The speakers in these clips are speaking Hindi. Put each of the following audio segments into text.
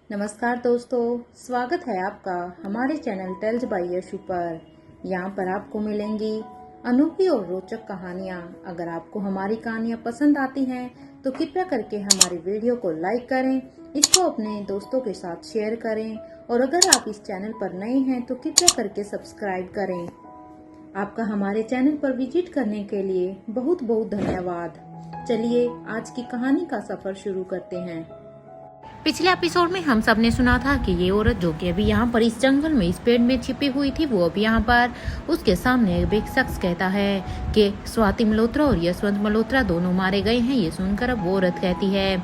नमस्कार दोस्तों, स्वागत है आपका हमारे चैनल टेल्स बाय यशु पर। यहाँ पर आपको मिलेंगी अनोखी और रोचक कहानियाँ। अगर आपको हमारी कहानियाँ पसंद आती हैं तो कृपया करके हमारी वीडियो को लाइक करें, इसको अपने दोस्तों के साथ शेयर करें और अगर आप इस चैनल पर नए हैं तो कृपया करके सब्सक्राइब करें। आपका हमारे चैनल पर विजिट करने के लिए बहुत बहुत धन्यवाद। चलिए आज की कहानी का सफर शुरू करते हैं। पिछले एपिसोड में हम सब ने सुना था कि ये औरत जो कि अभी यहाँ पर इस जंगल में इस पेड़ में छिपी हुई थी, वो अभी यहाँ पर उसके सामने एक शख्स कहता है कि स्वाति मल्होत्रा और यशवंत मल्होत्रा दोनों मारे गए हैं। ये सुनकर अब वो औरत कहती है,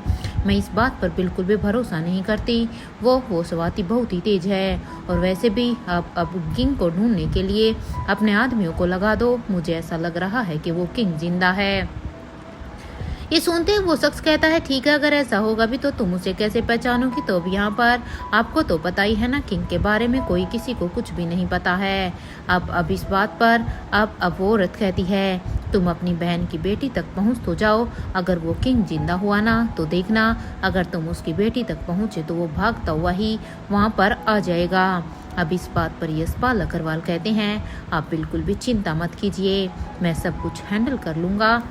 मैं इस बात पर बिल्कुल भी भरोसा नहीं करती। वो स्वाति बहुत ही तेज है और वैसे भी अब किंग को ढूंढने के लिए अपने आदमियों को लगा दो। मुझे ऐसा लग रहा है कि वो किंग जिंदा है। ये सुनते ही वो शख्स कहता है, ठीक है, अगर ऐसा होगा भी तो तुम उसे कैसे पहचानोगी? तो अब यहाँ पर आपको तो पता ही है ना, किंग के बारे में कोई किसी को कुछ भी नहीं पता है। अब इस बात पर अब वो औरत कहती है, तुम अपनी बहन की बेटी तक पहुँच तो जाओ। अगर वो किंग जिंदा हुआ ना तो देखना, अगर तुम उसकी बेटी तक पहुँचे तो वो भागता हुआ ही वहाँ पर आ जाएगा। अब इस बात पर यशपाल अग्रवाल कहते हैं, आप बिल्कुल भी चिंता मत कीजिए, मैं सब कुछ हैंडल कर लूँगा।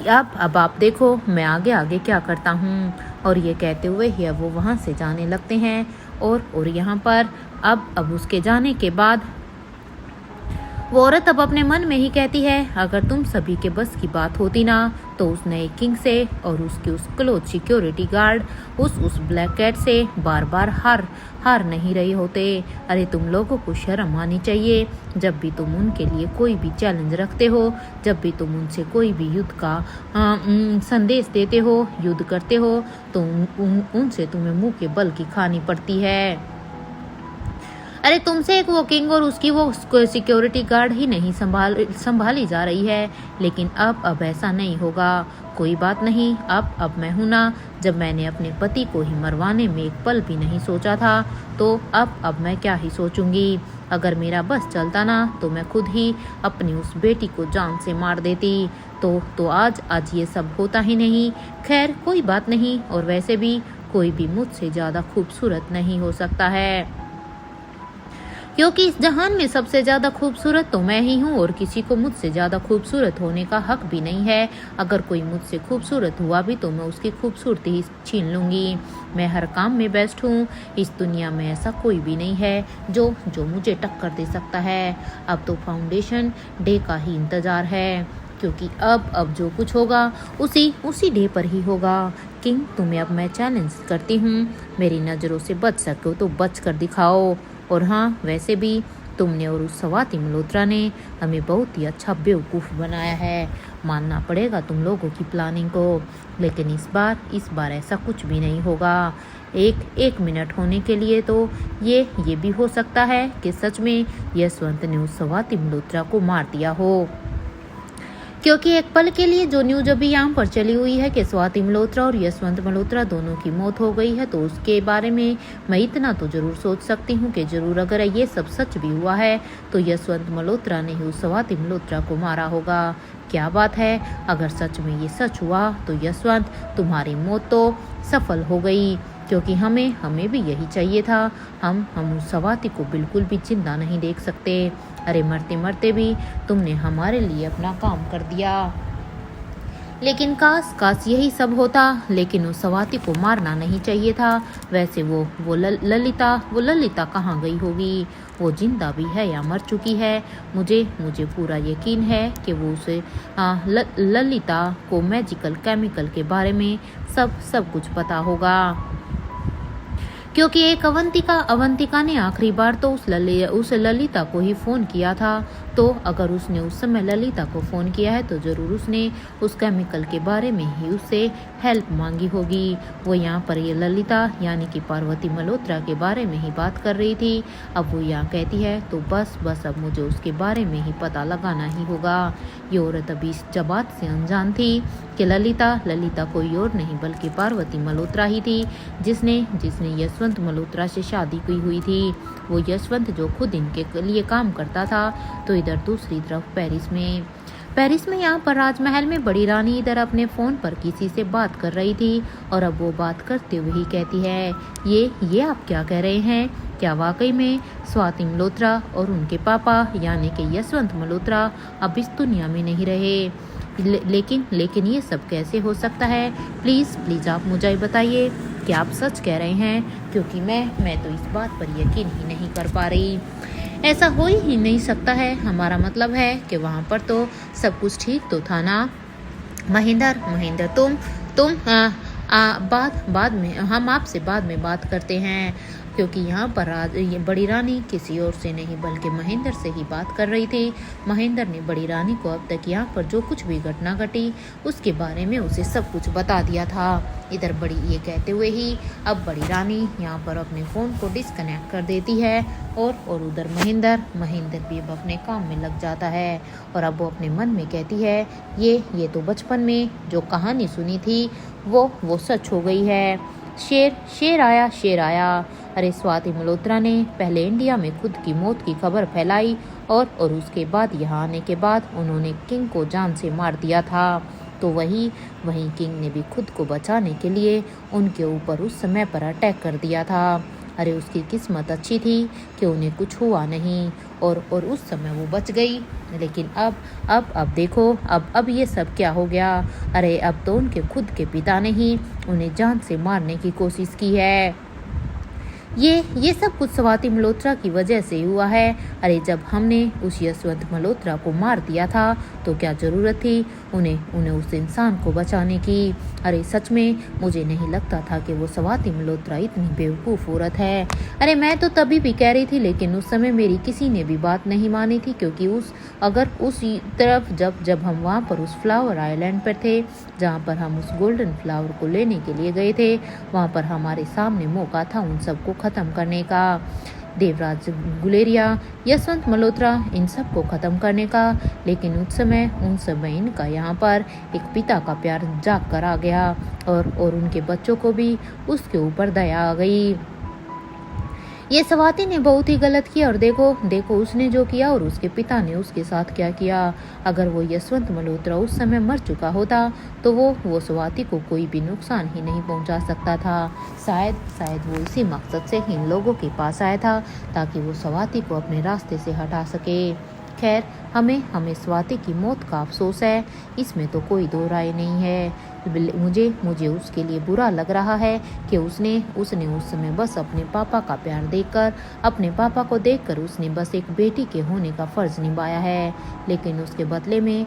अब आप देखो मैं आगे आगे क्या करता हूँ। और ये कहते हुए ही अब वो वहाँ से जाने लगते हैं। और यहाँ पर अब उसके जाने के बाद वो औरत अब अपने मन में ही कहती है, अगर तुम सभी के बस की बात होती ना तो उस नए किंग से और उसके उस क्लोज सिक्योरिटी गार्ड उस ब्लैक कैट से बार बार हार नहीं रहे होते। अरे तुम लोगों को शर्म आनी चाहिए। जब भी तुम उनके लिए कोई भी चैलेंज रखते हो, जब भी तुम उनसे कोई भी युद्ध का संदेश देते हो, युद्ध करते हो, तो उनसे तुम्हें मुंह के बल की खानी पड़ती है। अरे तुमसे एक वो किंग और उसकी वो सिक्योरिटी गार्ड ही नहीं संभाली जा रही है। लेकिन अब ऐसा नहीं होगा। कोई बात नहीं, अब मैं हूं ना। जब मैंने अपने पति को ही मरवाने में एक पल भी नहीं सोचा था तो अब मैं क्या ही सोचूंगी। अगर मेरा बस चलता ना तो मैं खुद ही अपनी उस बेटी को जान से मार देती। तो आज ये सब होता ही नहीं। खैर कोई बात नहीं। और वैसे भी कोई भी मुझसे ज्यादा खूबसूरत नहीं हो सकता है, क्योंकि इस जहान में सबसे ज्यादा खूबसूरत तो मैं ही हूँ और किसी को मुझसे ज्यादा खूबसूरत होने का हक भी नहीं है। अगर कोई मुझसे खूबसूरत हुआ भी तो मैं उसकी खूबसूरती ही छीन लूंगी। मैं हर काम में बेस्ट हूँ। इस दुनिया में ऐसा कोई भी नहीं है जो मुझे टक्कर दे सकता है। अब तो फाउंडेशन डे का ही इंतजार है, क्योंकि अब जो कुछ होगा उसी डे पर ही होगा। किंग तुम्हें अब मैं चैलेंज करती हूँ, मेरी नज़रों से बच सको तो बच कर दिखाओ। और हाँ, वैसे भी तुमने और उस स्वाति मल्होत्रा ने हमें बहुत ही अच्छा बेवकूफ़ बनाया है। मानना पड़ेगा तुम लोगों की प्लानिंग को। लेकिन इस बार ऐसा कुछ भी नहीं होगा। एक मिनट होने के लिए तो ये भी हो सकता है कि सच में यशवंत ने उस स्वाति मल्होत्रा को मार दिया हो। क्योंकि एक पल के लिए जो न्यूज अभी यहाँ पर चली हुई है कि स्वाति मल्होत्रा और यशवंत मल्होत्रा दोनों की मौत हो गई है, तो उसके बारे में मैं इतना तो जरूर सोच सकती हूँ कि जरूर अगर ये सब सच भी हुआ है तो यशवंत मल्होत्रा ने ही उस स्वाति मल्होत्रा को मारा होगा। क्या बात है, अगर सच में ये सच हुआ तो यशवंत तुम्हारी मौत तो सफल हो गई, क्योंकि हमें भी यही चाहिए था। हम उस स्वाति को बिल्कुल भी जिंदा नहीं देख सकते। अरे मरते मरते भी तुमने हमारे लिए अपना काम कर दिया। लेकिन काश यही सब होता। लेकिन उस स्वाति को मारना नहीं चाहिए था। वैसे वो ललिता कहाँ गई होगी? वो जिंदा भी है या मर चुकी है? मुझे पूरा यकीन है कि वो उसे ललिता को मैजिकल केमिकल के बारे में सब कुछ पता होगा, क्योंकि एक अवंतिका ने आखिरी बार तो उस ललिता को ही फोन किया था। तो अगर उसने उस समय ललिता को फोन किया है तो जरूर उसने उस केमिकल के बारे में ही उससे हेल्प मांगी होगी। वो यहाँ पर ये ललिता यानी कि पार्वती मल्होत्रा के बारे में ही बात कर रही थी। अब वो यहाँ कहती है तो बस अब मुझे उसके बारे में ही पता लगाना ही होगा। ये औरत अभी इस बात से अनजान थी कि ललिता कोई और नहीं बल्कि पार्वती मल्होत्रा ही थी, जिसने यशवंत मल्होत्रा से शादी की हुई थी। वो यशवंत जो खुद इनके लिए काम करता था, तो इधर दूसरी तरफ पेरिस में यहाँ पर राजमहल में बड़ी रानी इधर अपने फ़ोन पर किसी से बात कर रही थी और अब वो बात करते हुए ही कहती है, ये आप क्या कह रहे हैं? क्या वाकई में स्वाति मल्होत्रा और उनके पापा यानी कि यशवंत मल्होत्रा अब इस दुनिया में नहीं रहे? लेकिन ये सब कैसे हो सकता है? प्लीज़ आप मुझे बताइए कि आप सच कह रहे हैं, क्योंकि मैं तो इस बात पर यकीन ही नहीं कर पा रही। ऐसा हो ही नहीं सकता है। हमारा मतलब है कि वहाँ पर तो सब कुछ ठीक तो था ना। महेंद्र तुम बाद में हम आपसे बाद में बात करते हैं, क्योंकि यहाँ पर ये बड़ी रानी किसी और से नहीं बल्कि महेंद्र से ही बात कर रही थी। महेंद्र ने बड़ी रानी को अब तक यहाँ पर जो कुछ भी घटना घटी उसके बारे में उसे सब कुछ बता दिया था। इधर बड़ी ये कहते हुए ही अब बड़ी रानी यहाँ पर अपने फ़ोन को डिस्कनेक्ट कर देती है और उधर महेंद्र भी अब अपने काम में लग जाता है और अब वो अपने मन में कहती है, ये तो बचपन में जो कहानी सुनी थी वो सच हो गई है। शेर आया। अरे स्वाति मल्होत्रा ने पहले इंडिया में खुद की मौत की खबर फैलाई और उसके बाद यहाँ आने के बाद उन्होंने किंग को जान से मार दिया था। तो वहीं किंग ने भी खुद को बचाने के लिए उनके ऊपर उस समय पर अटैक कर दिया था। अरे उसकी किस्मत अच्छी थी कि उन्हें कुछ हुआ नहीं और उस समय वो बच गई। लेकिन अब देखो अब ये सब क्या हो गया? अरे अब तो उनके खुद के पिता ने ही उन्हें जान से मारने की कोशिश की है। ये सब कुछ स्वाति मल्होत्रा की वजह से हुआ है। अरे जब हमने उस यशवंत मल्होत्रा को मार दिया था तो क्या ज़रूरत थी उन्हें उस इंसान को बचाने की? अरे सच में मुझे नहीं लगता था कि वो स्वाति मल्होत्रा इतनी बेवकूफ़ औरत है। अरे मैं तो तभी भी कह रही थी, लेकिन उस समय मेरी किसी ने भी बात नहीं मानी थी, क्योंकि उस तरफ जब हम वहाँ पर उस फ्लावर आइलैंड पर थे जहाँ पर हम उस गोल्डन फ्लावर को लेने के लिए गए थे, वहाँ पर हमारे सामने मौका था उन सबको ख़त्म करने का। देवराज गुलेरिया, यशवंत मल्होत्रा, इन सब को ख़त्म करने का। लेकिन उन समय इनका यहाँ पर एक पिता का प्यार जाग कर आ गया और उनके बच्चों को भी उसके ऊपर दया आ गई। ये स्वाति ने बहुत ही गलत किया और देखो उसने जो किया और उसके पिता ने उसके साथ क्या किया। अगर वो यशवंत मल्होत्रा उस समय मर चुका होता तो वो स्वाति को कोई भी नुकसान ही नहीं पहुंचा सकता था। शायद वो इसी मकसद से इन लोगों के पास आया था ताकि वो स्वाति को अपने रास्ते से हटा सके। खैर हमें स्वाति की मौत का अफसोस है, इसमें तो कोई दो राय नहीं है। मुझे उसके लिए बुरा लग रहा है कि उसने उस समय बस अपने पापा का प्यार देखकर, अपने पापा को देखकर उसने बस एक बेटी के होने का फ़र्ज़ निभाया है। लेकिन उसके बदले में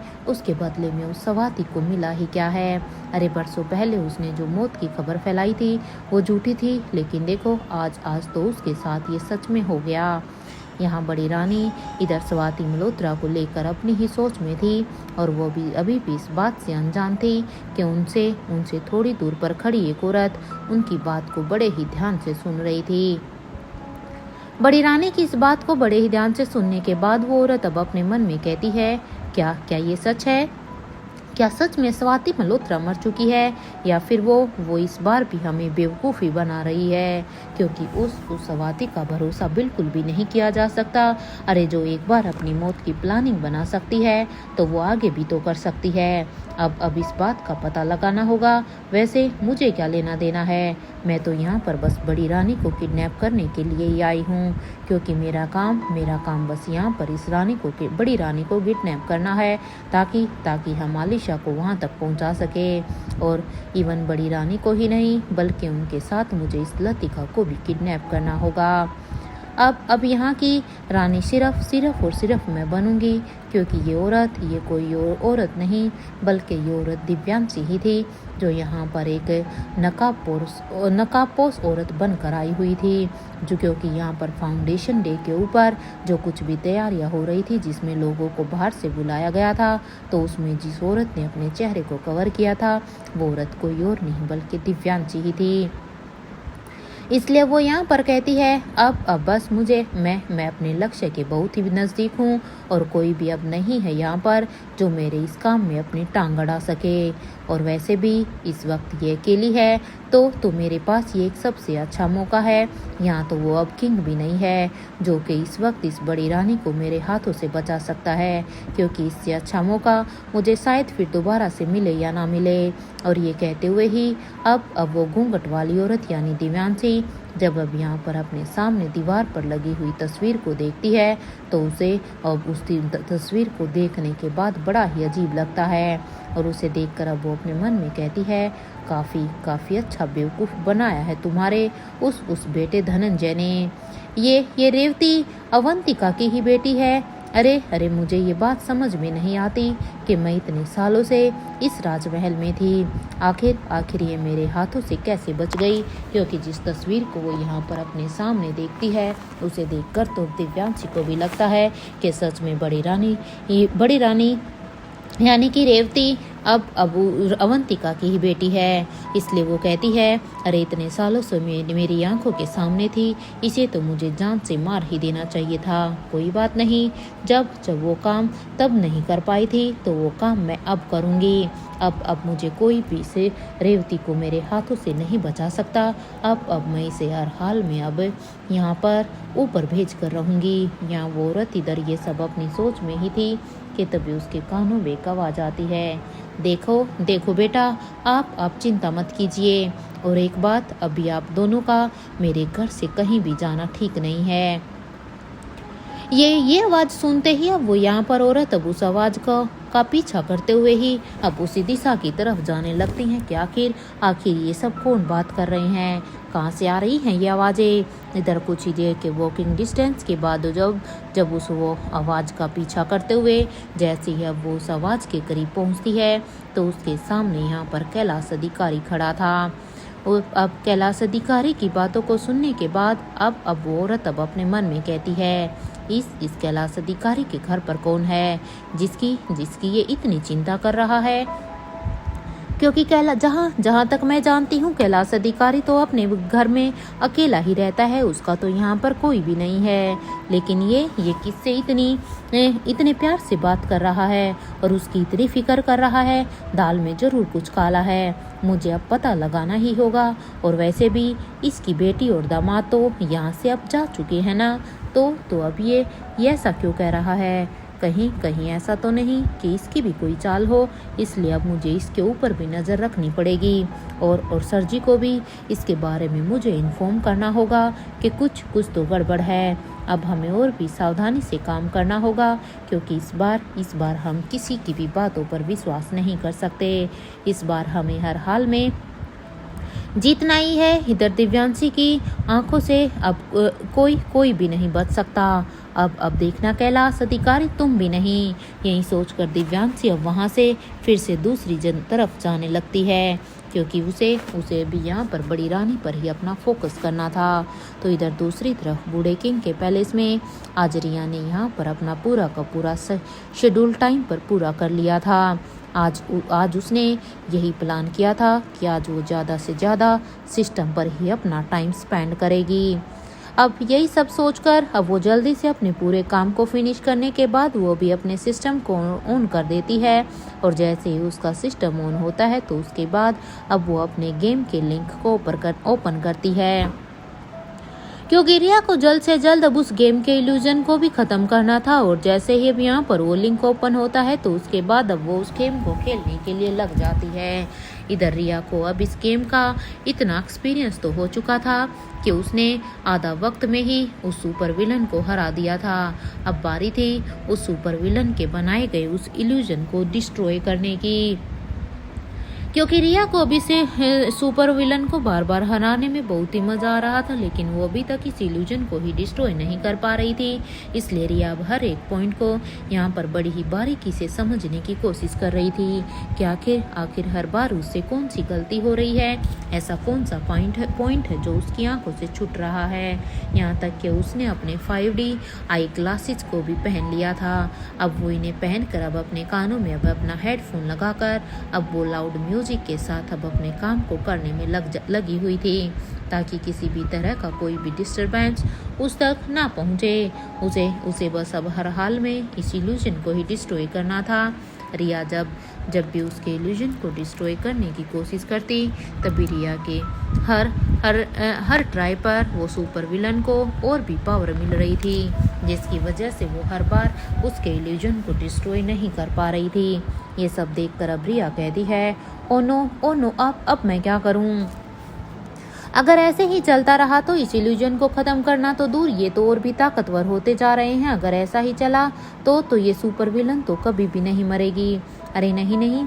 उस स्वाति को मिला ही क्या है? अरे बरसों पहले उसने जो मौत की खबर फैलाई थी वो झूठी थी, लेकिन देखो आज तो उसके साथ ये सच में हो गया। यहाँ बड़ी रानी इधर स्वाति मल्होत्रा को लेकर अपनी ही सोच में थी और वो भी अभी भी इस बात से अनजान थी कि उनसे थोड़ी दूर पर खड़ी एक औरत उनकी बात को बड़े ही ध्यान से सुन रही थी। बड़ी रानी की इस बात को बड़े ही ध्यान से सुनने के बाद वो औरत अब अपने मन में कहती है, क्या ये सच है? क्या सच में स्वाति मल्होत्रा मर चुकी है, या फिर वो इस बार भी हमें बेवकूफ़ी बना रही है? क्योंकि उस स्वाति का भरोसा बिल्कुल भी नहीं किया जा सकता। अरे जो एक बार अपनी मौत की प्लानिंग बना सकती है तो वो आगे भी तो कर सकती है। अब इस बात का पता लगाना होगा। वैसे मुझे क्या लेना देना है? मैं तो यहाँ पर बस बड़ी रानी को किडनैप करने के लिए ही आई हूँ, क्योंकि मेरा काम बस यहाँ पर इस बड़ी रानी को किडनैप करना है ताकि हम आलिशा को वहाँ तक पहुँचा सके। और इवन बड़ी रानी को ही नहीं बल्कि उनके साथ मुझे इस लतिका को भी किडनैप करना होगा। अब यहाँ की रानी सिर्फ और सिर्फ मैं बनूंगी, क्योंकि ये कोई औरत नहीं बल्कि ये औरत दिव्यांशी ही थी, जो यहाँ पर एक नकाबपोश औरत बनकर आई हुई थी। जो क्योंकि यहाँ पर फाउंडेशन डे के ऊपर जो कुछ भी तैयारियाँ हो रही थी, जिसमें लोगों को बाहर से बुलाया गया था, तो उसमें जिस औरत ने अपने चेहरे को कवर किया था वो औरत कोई और नहीं बल्कि दिव्यांशी ही थी। इसलिए वो यहाँ पर कहती है, अब बस मैं अपने लक्ष्य के बहुत ही नज़दीक हूँ और कोई भी अब नहीं है यहाँ पर जो मेरे इस काम में अपनी टांग अड़ा सके। और वैसे भी इस वक्त ये अकेली है, तो मेरे पास ये एक सबसे अच्छा मौका है। यहाँ तो वो अब किंग भी नहीं है जो कि इस वक्त इस बड़ी रानी को मेरे हाथों से बचा सकता है, क्योंकि इससे अच्छा मौका मुझे शायद फिर दोबारा से मिले या ना मिले। और ये कहते हुए ही अब वो घूंघट वाली औरत यानी दिव्यांशी जब अब यहाँ पर अपने सामने दीवार पर लगी हुई तस्वीर को देखती है तो उसे अब उस तस्वीर को देखने के बाद बड़ा ही अजीब लगता है। और उसे देखकर अब वो अपने मन में कहती है, काफ़ी अच्छा बेवकूफ़ बनाया है तुम्हारे उस बेटे धनंजय ने। ये रेवती अवंतिका की ही बेटी है। अरे मुझे ये बात समझ में नहीं आती कि मैं इतने सालों से इस राजमहल में थी, आखिर ये मेरे हाथों से कैसे बच गई। क्योंकि जिस तस्वीर को वो यहाँ पर अपने सामने देखती है उसे देखकर तो दिव्यांशी को भी लगता है कि सच में बड़ी रानी यानी कि रेवती अब अवंतिका की ही बेटी है। इसलिए वो कहती है, अरे इतने सालों से मेरी आंखों के सामने थी, इसे तो मुझे जान से मार ही देना चाहिए था। कोई बात नहीं, जब वो काम तब नहीं कर पाई थी तो वो काम मैं अब करूँगी। अब मुझे कोई भी से रेवती को मेरे हाथों से नहीं बचा सकता। अब मैं इसे हर हाल में अब यहाँ पर ऊपर भेज कर रहूँगी। यहाँ वो औरत इधर ये सब अपनी सोच में ही थी कि तभी उसके कानों में एक आवाज़ आती है, देखो बेटा, आप चिंता मत कीजिए। और एक बात, अभी आप दोनों का मेरे घर से कहीं भी जाना ठीक नहीं है। ये आवाज़ सुनते ही अब वो यहाँ पर औरत अब उस आवाज़ का पीछा करते हुए ही अब उसी दिशा की तरफ जाने लगती हैं कि आखिर ये सब कौन बात कर रहे हैं, कहाँ से आ रही हैं ये आवाज़ें। इधर कुछ ही देर के वॉकिंग डिस्टेंस के बाद जब वो आवाज़ का पीछा करते हुए जैसे ही अब वो उस आवाज़ के करीब पहुँचती है तो उसके सामने यहाँ पर कैलाश अधिकारी खड़ा था। और अब कैलाश अधिकारी की बातों को सुनने के बाद अब वो औरत अब अपने मन में कहती है, इस कैलाश अधिकारी के घर पर कौन है जिसकी ये इतनी चिंता कर रहा है। क्योंकि जहाँ तक मैं जानती हूँ कैलाश अधिकारी तो अपने घर में अकेला ही रहता है, उसका तो यहाँ पर कोई भी नहीं है। लेकिन ये किससे इतने प्यार से बात कर रहा है और उसकी इतनी फिक्र कर रहा है। दाल में जरूर कुछ काला है, मुझे अब पता लगाना ही होगा। और वैसे भी इसकी बेटी और दामाद तो यहाँ से अब जा चुके हैं ना, तो अब ये ऐसा क्यों कह रहा है। कहीं ऐसा तो नहीं कि इसकी भी कोई चाल हो। इसलिए अब मुझे इसके ऊपर भी नज़र रखनी पड़ेगी और सर जी को भी इसके बारे में मुझे इन्फॉर्म करना होगा कि कुछ तो गड़बड़ है। अब हमें और भी सावधानी से काम करना होगा, क्योंकि इस बार हम किसी की भी बातों पर विश्वास नहीं कर सकते। इस बार हमें हर हाल में जीतना ही है। इधर दिव्यांशी की आंखों से अब कोई भी नहीं बच सकता। अब देखना कैलाश अधिकारी तुम भी नहीं। यही सोचकर दिव्यांशी अब वहाँ से फिर से दूसरी तरफ जाने लगती है, क्योंकि उसे भी यहाँ पर बड़ी रानी पर ही अपना फोकस करना था। तो इधर दूसरी तरफ बूढ़े किंग के पैलेस में आज रिया ने यहाँ पर अपना पूरा का पूरा शेड्यूल टाइम पर पूरा कर लिया था। आज उसने यही प्लान किया था कि आज वो ज़्यादा से ज़्यादा सिस्टम पर ही अपना टाइम स्पेंड करेगी। अब यही सब सोचकर अब वो जल्दी से अपने पूरे काम को फिनिश करने के बाद वो भी अपने सिस्टम को ऑन कर देती है। और जैसे ही उसका सिस्टम ऑन होता है तो उसके बाद अब वो अपने गेम के लिंक को ओपन करती है, क्योंकि रिया को जल्द से जल्द अब उस गेम के इल्यूजन को भी ख़त्म करना था। और जैसे ही अब यहाँ पर वो लिंक ओपन होता है तो उसके बाद अब वो उस गेम को खेलने के लिए लग जाती है। इधर रिया को अब इस गेम का इतना एक्सपीरियंस तो हो चुका था कि उसने आधा वक्त में ही उस सुपर विलन को हरा दिया था। अब बारी थी उस सुपर विलन के बनाए गए उस इल्यूजन को डिस्ट्रॉय करने की, क्योंकि रिया को अभी से सुपर विलन को बार बार हराने में बहुत ही मजा आ रहा था, लेकिन वो अभी तक इस इल्यूजन को ही डिस्ट्रॉय नहीं कर पा रही थी। इसलिए रिया अब हर एक पॉइंट को यहाँ पर बड़ी ही बारीकी से समझने की कोशिश कर रही थी कि आखिर हर बार उससे कौन सी गलती हो रही है, ऐसा कौन सा पॉइंट है जो उसकी आंखों से छूट रहा है। यहाँ तक कि उसने अपने 5D आई ग्लासेस को भी पहन लिया था। अब वो इन्हें पहनकर अब अपने कानों में अब अपना हेडफोन लगाकर अब वो लाउड म्यूजिक के साथ अब अपने काम को करने में लगी हुई थी, ताकि किसी भी तरह का कोई भी डिस्टरबेंस उस तक ना पहुंचे। उसे बस अब हर हाल में इस इल्यूजन को ही डिस्ट्रॉय करना था। रिया जब भी उसके इल्यूजन को डिस्ट्रॉय करने की कोशिश करती, तभी रिया के हर ट्राई पर वो सुपर विलन को और भी पावर मिल रही थी, जिसकी वजह से वो हर बार उसके इल्यूजन को डिस्ट्रॉय नहीं कर पा रही थी। ये सब देखकर अब रिया कहती है, ओ नो, अब मैं क्या करूं? अगर ऐसे ही चलता रहा तो इस इल्यूजन को ख़त्म करना तो दूर, ये तो और भी ताकतवर होते जा रहे हैं। अगर ऐसा ही चला तो ये सुपर विलन तो कभी भी नहीं मरेगी। अरे नहीं,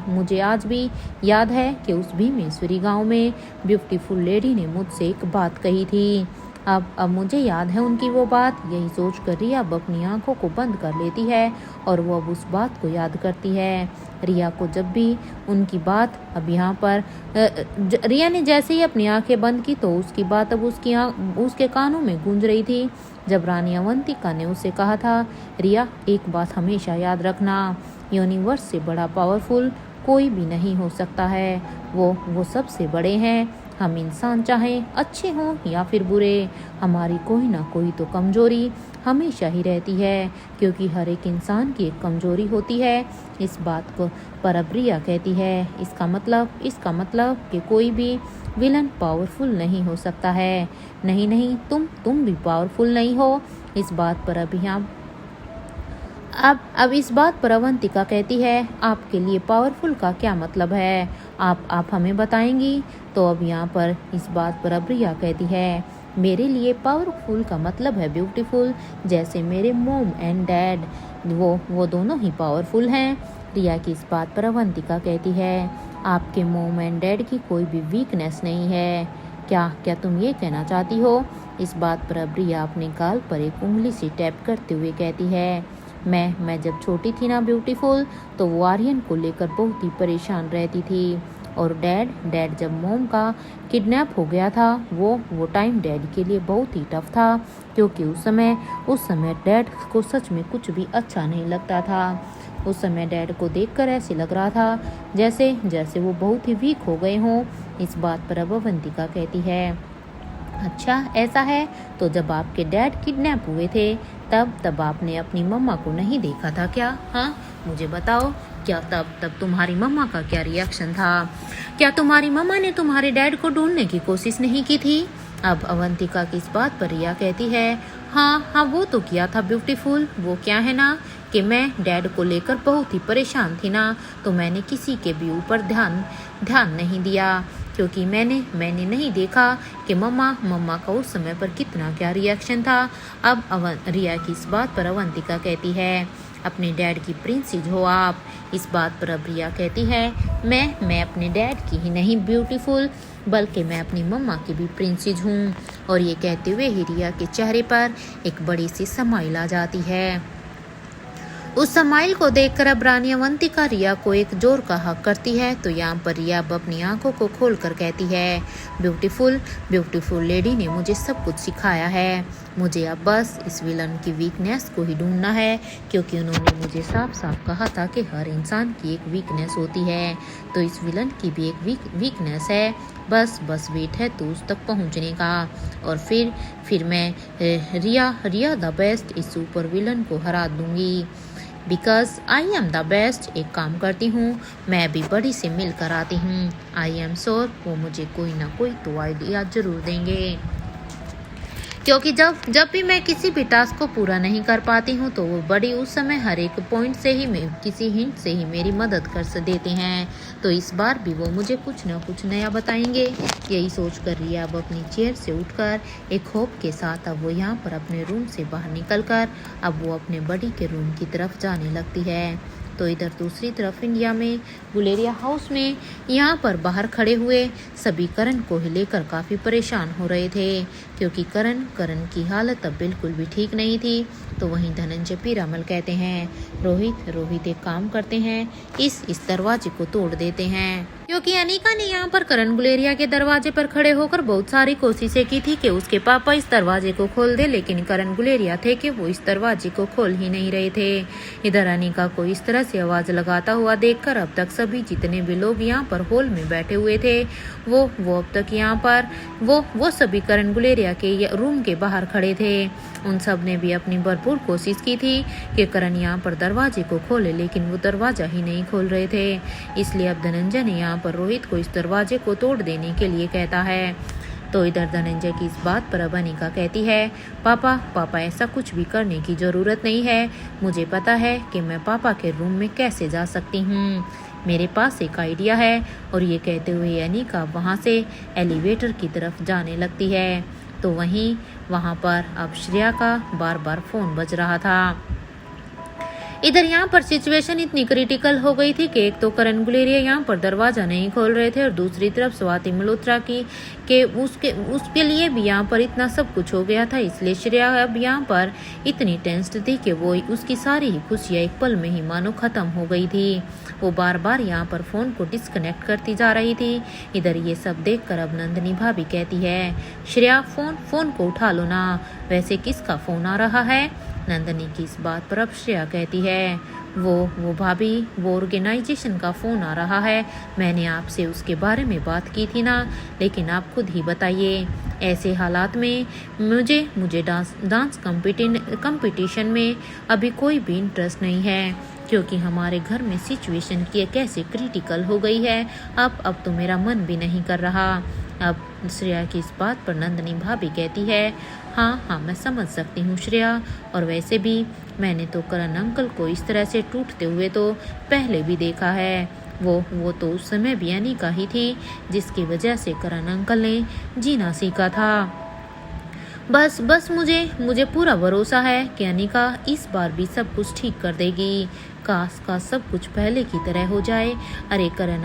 मुझे आज भी याद है कि उस भीमेश्वरी गांव में ब्यूटीफुल लेडी ने मुझसे एक बात कही थी। अब मुझे याद है उनकी वो बात। यही सोच कर रिया अब अपनी आंखों को बंद कर लेती है और वो अब उस बात को याद करती है। रिया को जब भी उनकी बात अब यहाँ पर रिया ने जैसे ही अपनी आंखें बंद की तो उसकी बात अब उसके कानों में गूंज रही थी। जब रानी अवंतिका ने उसे कहा था, रिया एक बात हमेशा याद रखना, यूनिवर्स से बड़ा पावरफुल कोई भी नहीं हो सकता है। वो सबसे बड़े हैं। हम इंसान चाहे अच्छे हों या फिर बुरे, हमारी कोई ना कोई तो कमजोरी हमेशा ही रहती है, क्योंकि हर एक इंसान की एक कमजोरी होती है। इस बात को पर अब रिया कहती है, इसका मतलब कि कोई भी विलन पावरफुल नहीं हो सकता है। नहीं, तुम भी पावरफुल नहीं हो। इस बात पर अब इस बात पर अवंतिका कहती है, आपके लिए पावरफुल का क्या मतलब है? आप हमें बताएंगी? तो अब यहाँ पर इस बात पर अब रिया कहती है, मेरे लिए पावरफुल का मतलब है ब्यूटीफुल। जैसे मेरे मोम एंड डैड, वो दोनों ही पावरफुल हैं। रिया की इस बात पर अवंतिका कहती है, आपके मोम एंड डैड की कोई भी वीकनेस नहीं है। क्या तुम ये कहना चाहती हो? इस बात पर अब रिया अपने गाल पर एक उंगली से टैप करते हुए कहती है, मैं जब छोटी थी ना ब्यूटीफुल, तो वो आर्यन को लेकर बहुत ही परेशान रहती थी। और डैड जब मोम का किडनैप हो गया था, वो टाइम डैड के लिए बहुत ही टफ था, क्योंकि उस समय डैड को सच में कुछ भी अच्छा नहीं लगता था। उस समय डैड को देखकर ऐसे लग रहा था जैसे वो बहुत ही वीक हो गए हों। इस बात पर अब अवंतिका कहती है, अच्छा ऐसा है, तो जब आपके डैड किडनैप हुए थे तब आपने अपनी मम्मा को नहीं देखा था क्या? हाँ, मुझे बताओ, क्या तब तुम्हारी मम्मा का क्या रिएक्शन था? क्या तुम्हारी मम्मा ने तुम्हारे डैड को ढूंढने की कोशिश नहीं की थी? अब अवंतिका की इस बात पर रिया कहती है, हाँ, वो तो किया था ब्यूटीफुल। वो क्या है ना कि मैं डैड को लेकर बहुत ही परेशान थी ना, तो मैंने किसी के भी ऊपर ध्यान नहीं दिया, क्योंकि मैंने नहीं देखा कि मम्मा का उस समय पर कितना क्या रिएक्शन था। अब रिया की इस बात पर अवंतिका कहती है, अपने डैड की प्रिंसेस हो आप। इस बात पर अब रिया कहती है, मैं अपने डैड की ही नहीं ब्यूटीफुल, बल्कि मैं अपनी मम्मा की भी प्रिंसेस हूँ। और ये कहते हुए ही रिया के चेहरे पर एक बड़ी सी स्माइल आ जाती है। उस स्माइल को देखकर अब रानी अवंतिका रिया को एक जोर का हक करती है। तो यहाँ पर रिया अब अपनी आंखों को खोलकर कहती है, ब्यूटीफुल लेडी ने मुझे सब कुछ सिखाया है। मुझे अब बस इस विलन की वीकनेस को ही ढूंढना है, क्योंकि उन्होंने मुझे साफ कहा था कि हर इंसान की एक वीकनेस होती है। तो इस विलन की भी एक वीकनेस है। बस वेट है तो उस तक पहुँचने का। और फिर मैं रिया द बेस्ट इस सुपर विलन को हरा दूंगी, because I am the best. एक काम करती हूँ, मैं भी बड़ी से मिलकर आती हूँ। आई एम श्योर वो मुझे कोई ना कोई तो आइडिया जरूर देंगे, क्योंकि जब भी मैं किसी भी टास्क को पूरा नहीं कर पाती हूँ तो वो बड़ी उस समय हर एक पॉइंट से ही किसी हिंट से ही मेरी मदद कर देते हैं। तो इस बार भी वो मुझे कुछ न कुछ नया बताएंगे। यही सोचकर रिया अब अपनी चेयर से उठकर एक होप के साथ अब वो यहाँ पर अपने रूम से बाहर निकलकर अब वो अपने बडी के रूम की तरफ जाने लगती है। तो इधर दूसरी तरफ इंडिया में गुलेरिया हाउस में यहाँ पर बाहर खड़े हुए सभी करण को ही लेकर काफ़ी परेशान हो रहे थे, क्योंकि करण की हालत अब बिल्कुल भी ठीक नहीं थी। तो वहीं धनंजय पीरामल कहते हैं, रोहित एक काम करते हैं, इस दरवाजे को तोड़ देते हैं। क्योंकि अनीका ने यहाँ पर करण गुलेरिया के दरवाजे पर खड़े होकर बहुत सारी कोशिशें की थी कि उसके पापा इस दरवाजे को खोल दे, लेकिन करण गुलेरिया थे कि वो इस दरवाजे को खोल ही नहीं रहे थे। इधर अनीका को इस तरह से आवाज लगाता हुआ देखकर अब तक सभी जितने भी लोग यहाँ पर हॉल में बैठे हुए थे वो अब तक यहाँ पर वो सभी करण गुलेरिया के रूम के बाहर खड़े थे। उन सब ने भी अपनी भरपूर कोशिश की थी कि करण यहाँ पर दरवाजे को खोले, लेकिन वो दरवाजा ही नहीं खोल रहे थे। इसलिए अब धनंजय ने यहाँ पर रोहित को इस दरवाजे को तोड़ देने के लिए कहता है। तो इधर धनंजय की इस बात पर अब अनीका कहती है, पापा ऐसा कुछ भी करने की जरूरत नहीं है। मुझे पता है कि मैं पापा के रूम में कैसे जा सकती हूँ। मेरे पास एक आइडिया है। और ये कहते हुए अनीका वहाँ से एलिवेटर की तरफ जाने लगती है। तो वहाँ पर अब श्रेया का बार बार फोन बज रहा था। इधर यहाँ पर सिचुएशन इतनी क्रिटिकल हो गई थी कि एक तो करण गुलेरिया यहाँ पर दरवाजा नहीं खोल रहे थे और दूसरी तरफ स्वाति मल्होत्रा की के उसके लिए भी यहाँ पर इतना सब कुछ हो गया था। इसलिए श्रेया अब यहाँ पर इतनी टेंस्ड थी कि वो उसकी सारी ही खुशियाँ एक पल में ही मानो खत्म हो गई थी। वो बार बार यहाँ पर फोन को डिस्कनेक्ट करती जा रही थी। इधर ये सब देखकर अब नंदिनी भाभी कहती है, श्रेया फोन को उठा लो ना, वैसे किसका फोन आ रहा है। नंदिनी की इस बात पर अब श्रेया कहती है, वो भाभी वो ऑर्गेनाइजेशन का फोन आ रहा है। मैंने आपसे उसके बारे में बात की थी ना, लेकिन आप खुद ही बताइए। ऐसे हालात में मुझे डांस कंपटीशन में अभी कोई भी इंटरेस्ट नहीं है, क्योंकि हमारे घर में सिचुएशन की कैसे क्रिटिकल हो गई है। अब तो मेरा मन भी नहीं कर रहा। अब श्रेया की इस बात पर नंदिनी भाभी कहती है, हाँ मैं समझ सकती हूँ श्रेया, और वैसे भी मैंने तो करण अंकल को इस तरह से टूटते हुए तो पहले भी देखा है। वो तो उस समय भी अनीका ही थी जिसकी वजह से करण अंकल ने जीना सीखा था। बस मुझे पूरा भरोसा है कि अनीका इस बार भी सब कुछ ठीक कर देगी। काश सब कुछ पहले की तरह हो जाए। अरे करण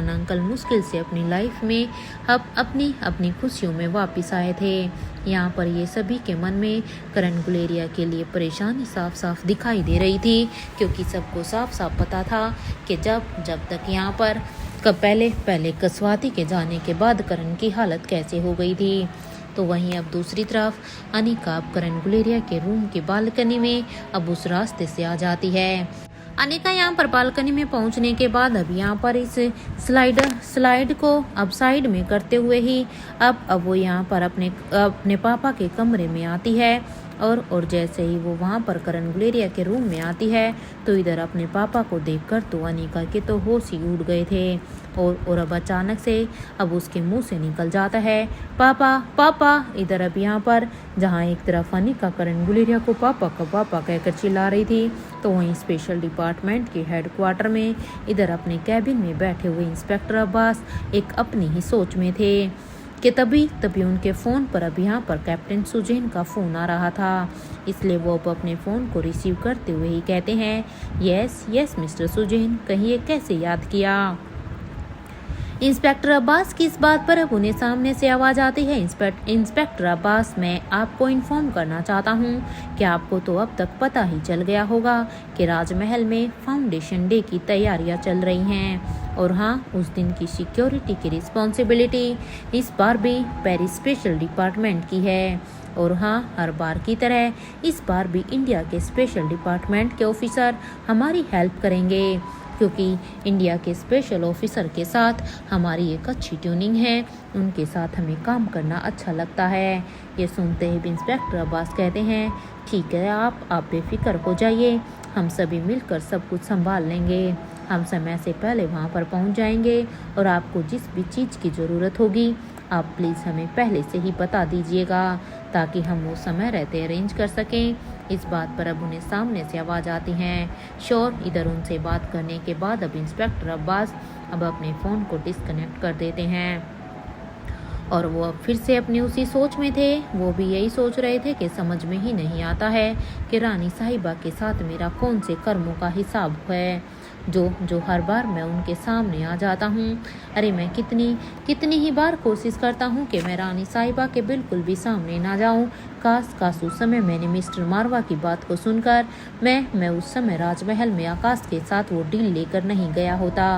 अंकल मुश्किल से अपनी लाइफ में अब अपनी खुशियों में वापस आए थे। यहाँ पर ये सभी के मन में करण गुलेरिया के लिए परेशानी साफ साफ दिखाई दे रही थी, क्योंकि सबको साफ साफ पता था कि जब तक यहाँ पर पहले स्वाति के जाने के बाद करण की हालत कैसे हो गई थी। तो वहीं अब दूसरी तरफ अनीका अब करण गुलेरिया के रूम की बालकनी में अब उस रास्ते से आ जाती है। अनीका यहाँ पर बालकनी में पहुँचने के बाद अब यहाँ पर इस स्लाइड को अब साइड में करते हुए ही अब वो यहाँ पर अपने पापा के कमरे में आती है। और जैसे ही वो वहाँ पर करण गुलेरिया के रूम में आती है तो इधर अपने पापा को देखकर तो अनीका के तो होश ही उड़ गए थे। और अब अचानक से अब उसके मुंह से निकल जाता है, पापा। इधर अब यहाँ पर जहाँ एक तरफ अनीका करण गुलेरिया को पापा कहकर चिल्ला रही थी, तो वहीं स्पेशल डिपार्टमेंट के हेडक्वार्टर में इधर अपने कैबिन में बैठे हुए इंस्पेक्टर अब्बास एक अपनी ही सोच में थे कि तभी उनके फ़ोन पर अब यहाँ पर कैप्टन सुजैन का फ़ोन आ रहा था। इसलिए वो अब अपने फ़ोन को रिसीव करते हुए ही कहते हैं, यस मिस्टर सुजैन, कहिए कैसे याद किया। इंस्पेक्टर अब्बास की इस बात पर अब उन्हें सामने से आवाज़ आती है, इंस्पेक्टर अब्बास, मैं आपको इन्फॉर्म करना चाहता हूँ कि आपको तो अब तक पता ही चल गया होगा कि राजमहल में फाउंडेशन डे की तैयारियाँ चल रही हैं। और हाँ, उस दिन की सिक्योरिटी की रिस्पॉन्सिबिलिटी इस बार भी पेरिस स्पेशल डिपार्टमेंट की है। और हाँ, हर बार की तरह इस बार भी इंडिया के स्पेशल डिपार्टमेंट के ऑफिसर हमारी हेल्प करेंगे, क्योंकि इंडिया के स्पेशल ऑफिसर के साथ हमारी एक अच्छी ट्यूनिंग है, उनके साथ हमें काम करना अच्छा लगता है। ये सुनते ही इंस्पेक्टर अब्बास कहते हैं, ठीक है, आप बेफिक्र हो जाइए, हम सभी मिलकर सब कुछ संभाल लेंगे। हम समय से पहले वहाँ पर पहुँच जाएंगे और आपको जिस भी चीज़ की ज़रूरत होगी आप प्लीज़ हमें पहले से ही बता दीजिएगा, ताकि हम वो समय रहते अरेंज कर सकें। इस बात पर अब उन्हें सामने से आवाज़ आती हैं, श्योर। इधर उनसे बात करने के बाद अब इंस्पेक्टर अब्बास अब अपने फ़ोन को डिस्कनेक्ट कर देते हैं। और वो अब फिर से अपनी उसी सोच में थे। वो भी यही सोच रहे थे कि समझ में ही नहीं आता है कि रानी साहिबा के साथ मेरा कौन से कर्मों का हिसाब है जो हर बार मैं उनके सामने आ जाता हूँ। अरे मैं कितनी ही बार कोशिश करता हूँ कि मैं रानी साहिबा के बिल्कुल भी सामने ना जाऊँ। काश उस समय मैंने मिस्टर मारवा की बात को सुनकर मैं उस समय राजमहल में आकाश के साथ वो डील लेकर नहीं गया होता।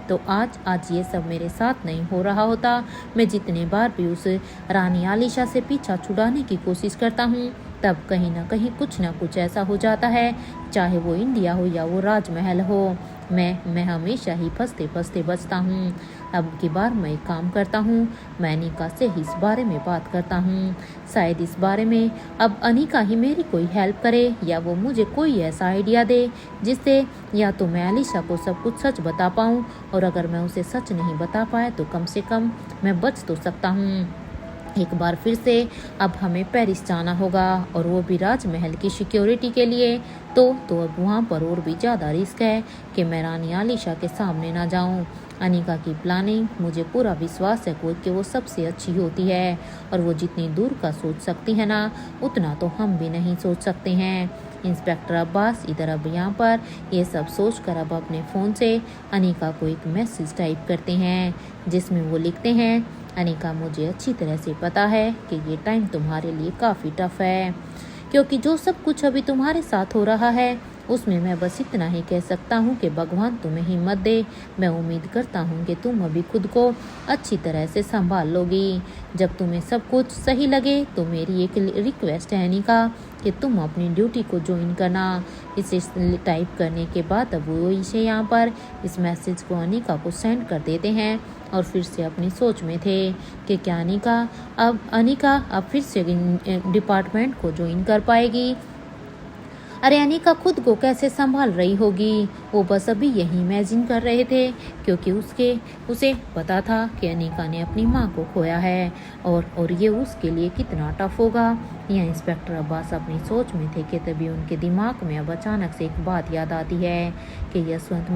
तो आज ये सब मेरे साथ नहीं हो रहा होता। मैं जितने बार भी उस रानी आलिशा से पीछा छुड़ाने की कोशिश करता हूँ, तब कहीं ना कहीं कुछ ना कुछ ऐसा हो जाता है, चाहे वो इंडिया हो या वो राजमहल हो। मैं हमेशा ही फंसते फंसते बचता हूँ। अब की बार मैं एक काम करता हूँ, मैं अनिका से इस बारे में बात करता हूँ। शायद इस बारे में अब अनिका ही मेरी कोई हेल्प करे, या वो मुझे कोई ऐसा आइडिया दे जिससे या तो मैं आलिशा को सब कुछ सच बता पाऊँ, और अगर मैं उसे सच नहीं बता पाया तो कम से कम मैं बच तो सकता हूँ। एक बार फिर से अब हमें पेरिस जाना होगा, और वो भी राजमहल की सिक्योरिटी के लिए। तो अब वहाँ पर और भी ज़्यादा रिस्क है कि मैं रानी आलिशा के सामने ना जाऊँ। अनिका की प्लानिंग मुझे पूरा विश्वास है कि वो सबसे अच्छी होती है, और वो जितनी दूर का सोच सकती है ना, उतना तो हम भी नहीं सोच सकते हैं। इंस्पेक्टर अब्बास इधर अब यहाँ पर ये सब सोचकर अब अपने फ़ोन से अनिका को एक मैसेज टाइप करते हैं, जिसमें वो लिखते हैं, अनिका, मुझे अच्छी तरह से पता है कि ये टाइम तुम्हारे लिए काफ़ी टफ है, क्योंकि जो सब कुछ अभी तुम्हारे साथ हो रहा है उसमें मैं बस इतना ही कह सकता हूँ कि भगवान तुम्हें हिम्मत दे। मैं उम्मीद करता हूँ कि तुम अभी खुद को अच्छी तरह से संभाल लोगी। जब तुम्हें सब कुछ सही लगे तो मेरी एक रिक्वेस्ट है अनिका कि तुम अपनी ड्यूटी को ज्वाइन करना। इसे टाइप करने के बाद अब वो इसे यहाँ पर इस मैसेज को अनिका को सेंड कर देते हैं, और फिर से अपनी सोच में थे कि क्या अनिका अब फिर से डिपार्टमेंट को ज्वाइन कर पाएगी। अरे अनिका खुद को कैसे संभाल रही होगी, वो बस अभी यही इमेजिन कर रहे थे, क्योंकि उसे पता था कि अनिका ने अपनी माँ को खोया है, और ये उसके लिए कितना टफ होगा। यहाँ इंस्पेक्टर अब्बास अपनी सोच में थे कि तभी उनके दिमाग में अब अचानक से एक बात याद आती है कि यशवंत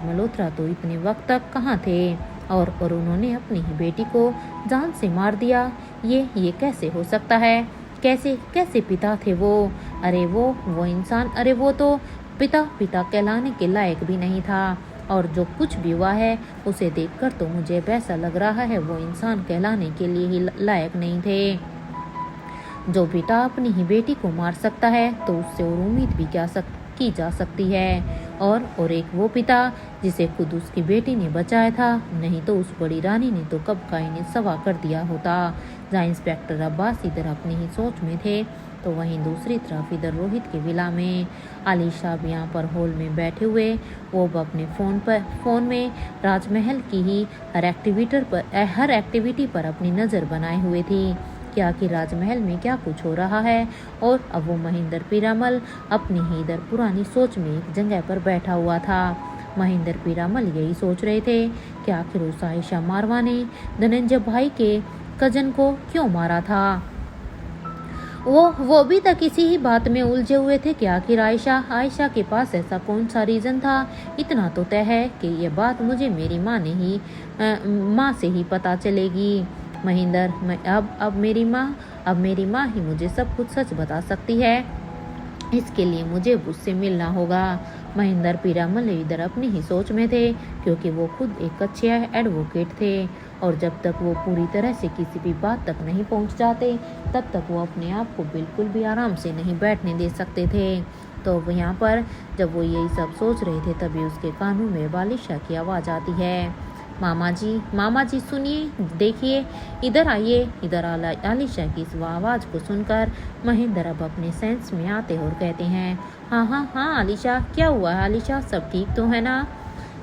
मल्होत्रा तो इतने वक्त तक कहाँ थे, और उन्होंने अपनी ही बेटी को जान से मार दिया। ये कैसे हो सकता है? कैसे पिता थे वो? अरे वो इंसान, अरे वो तो पिता कहलाने के लायक भी नहीं था, और जो कुछ भी हुआ है उसे देखकर तो मुझे ऐसा लग रहा है वो इंसान कहलाने के लिए ही लायक नहीं थे। जो पिता अपनी ही बेटी को मार सकता है तो उससे और उम्मीद भी की जा सकती है, और एक वो पिता जिसे खुद उसकी बेटी ने बचाया था, नहीं तो उस बड़ी रानी ने तो कब का इन्हें सवा कर दिया होता। जहाँ इंस्पेक्टर अब्बास इधर अपनी ही सोच में थे, तो वहीं दूसरी तरफ इधर रोहित के विला में आलिशा भी यहाँ पर हॉल में बैठे हुए वो अपने फ़ोन में राजमहल की ही हर एक्टिविटी पर अपनी नज़र बनाए हुए थी कि आखिर राजमहल में क्या कुछ हो रहा है। और अब वो महेंद्र पीरामल अपनी ही इधर पुरानी सोच में एक जगह पर बैठा हुआ था। महेंद्र पीरामल यही सोच रहे थे कि आखिर उस आयशा मारवा ने धनंजय भाई के कजन को क्यों मारा था। वो भी तक इसी ही बात में उलझे हुए थे कि आखिर आयशा के पास ऐसा कौन सा रीज़न था। इतना तो तय है कि ये बात मुझे मेरी माँ से ही पता चलेगी। महेंद्र, अब मेरी माँ ही मुझे सब कुछ सच बता सकती है। इसके लिए मुझे उससे मिलना होगा। महेंद्र पीरामल इधर अपनी ही सोच में थे, क्योंकि वो खुद एक अच्छे एडवोकेट थे, और जब तक वो पूरी तरह से किसी भी बात तक नहीं पहुंच जाते तब तक वो अपने आप को बिल्कुल भी आराम से नहीं बैठने दे सकते थे। तो यहाँ पर जब वो यही सब सोच रहे थे तभी उसके कानों में बालिशा की आवाज़ आती है, मामा जी सुनिए, देखिए, इधर आइए। इधर आलिशा की इस आवाज़ को सुनकर महेंद्र अब अपने सेंस में आते और कहते हैं, हाँ आलिशा, क्या हुआ है आलिशा, सब ठीक तो है ना?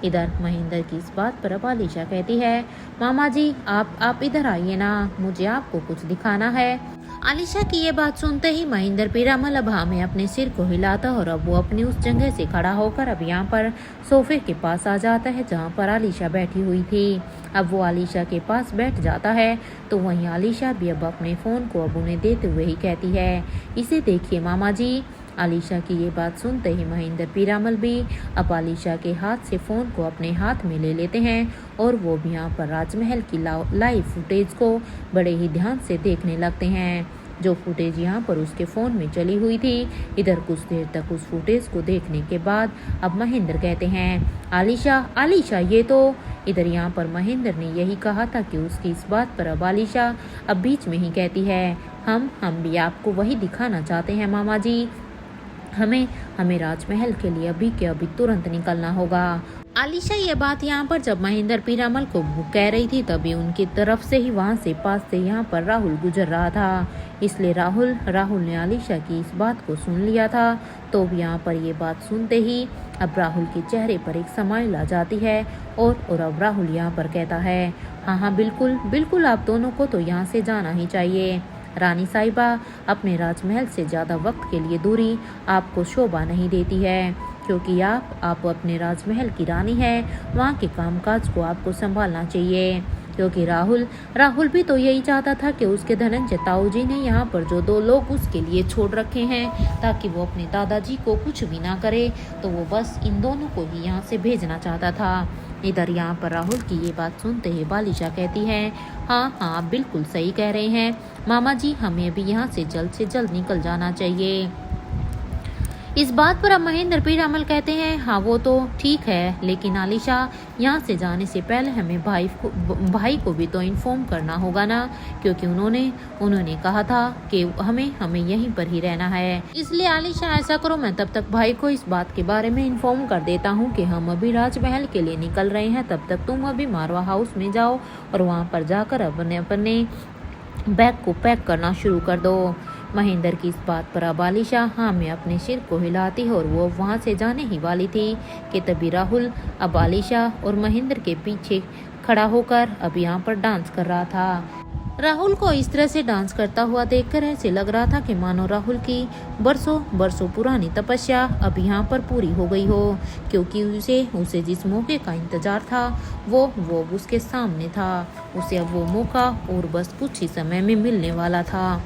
इधर महेंद्र की इस बात पर अब आलिशा कहती है, मामा जी आप इधर आइए ना, मुझे आपको कुछ दिखाना है। आलिशा की ये बात सुनते ही महेंद्र पीरामल अब में अपने सिर को हिलाता और अब वो अपनी उस जगह से खड़ा होकर अब यहाँ पर सोफे के पास आ जाता है जहाँ पर आलिशा बैठी हुई थी। अब वो आलिशा के पास बैठ जाता है तो वहीं आलिशा भी अब अपने फ़ोन को अब उन्हें देते हुए ही कहती है, इसे देखिए मामा जी। आलिशा की ये बात सुनते ही महेंद्र पीरामल भी अब आलिशा के हाथ से फ़ोन को अपने हाथ में ले लेते हैं और वो भी यहाँ पर राजमहल की लाइव फुटेज को बड़े ही ध्यान से देखने लगते हैं, जो फुटेज यहाँ पर उसके फ़ोन में चली हुई थी। इधर कुछ देर तक उस फुटेज को देखने के बाद अब महेंद्र कहते हैं, आलिशा ये तो। इधर यहाँ पर महेंद्र ने यही कहा था कि उसकी इस बात पर अब आलिशा अब बीच में ही कहती है, हम भी आपको वही दिखाना चाहते हैं मामा जी। हमें हमें राजमहल के लिए अभी के अभी तुरंत निकलना होगा। आलिशा ये बात यहाँ पर जब महेंद्र पीरामल को कह रही थी तभी उनकी तरफ से ही वहाँ से पास से यहाँ पर राहुल गुजर रहा था, इसलिए राहुल ने आलिशा की इस बात को सुन लिया था। तो अब यहाँ पर ये बात सुनते ही अब राहुल के चेहरे पर एक स्माइल आ जाती है और अब राहुल यहाँ पर कहता है, हाँ बिल्कुल बिल्कुल, आप दोनों को तो यहाँ से जाना ही चाहिए। रानी साहिबा, अपने राजमहल से ज़्यादा वक्त के लिए दूरी आपको शोभा नहीं देती है, क्योंकि आप अपने राजमहल की रानी हैं। वहाँ के कामकाज को आपको संभालना चाहिए, क्योंकि राहुल भी तो यही चाहता था कि उसके धनंजय ताऊ जी ने यहाँ पर जो 2 लोग उसके लिए छोड़ रखे हैं ताकि वो अपने दादाजी को कुछ भी ना करे, तो वो बस इन दोनों को ही यहाँ से भेजना चाहता था। इधर यहाँ पर राहुल की ये बात सुनते ही बालिशा कहती है, हाँ आप बिल्कुल सही कह रहे हैं मामा जी, हमें भी यहाँ से जल्द निकल जाना चाहिए। इस बात पर अब महेंद्र पीरामल कहते हैं, हाँ वो तो ठीक है, लेकिन आलिशा यहाँ से जाने से पहले हमें भाई को भी तो इन्फॉर्म करना होगा ना, क्योंकि उन्होंने कहा था कि हमें यहीं पर ही रहना है। इसलिए आलिशा ऐसा करो, मैं तब तक भाई को इस बात के बारे में इन्फॉर्म कर देता हूँ कि हम अभी राजमहल के लिए निकल रहे हैं, तब तक तुम अभी मारवा हाउस में जाओ और वहाँ पर जाकर अपने बैग को पैक करना शुरू कर दो। महेंद्र की इस बात पर अब आलिशा हाँ में अपने सिर को हिलाती है और वो वहाँ से जाने ही वाली थी कि तभी राहुल अब आलिशा और महेंद्र के पीछे खड़ा होकर अब यहाँ पर डांस कर रहा था। राहुल को इस तरह से डांस करता हुआ देखकर ऐसे लग रहा था कि मानो राहुल की बरसों पुरानी तपस्या अब यहाँ पर पूरी हो गई हो, क्योंकि उसे जिस मौके का इंतजार था वो उसके सामने था। उसे अब वो मौका और बस कुछ ही समय में मिलने वाला था।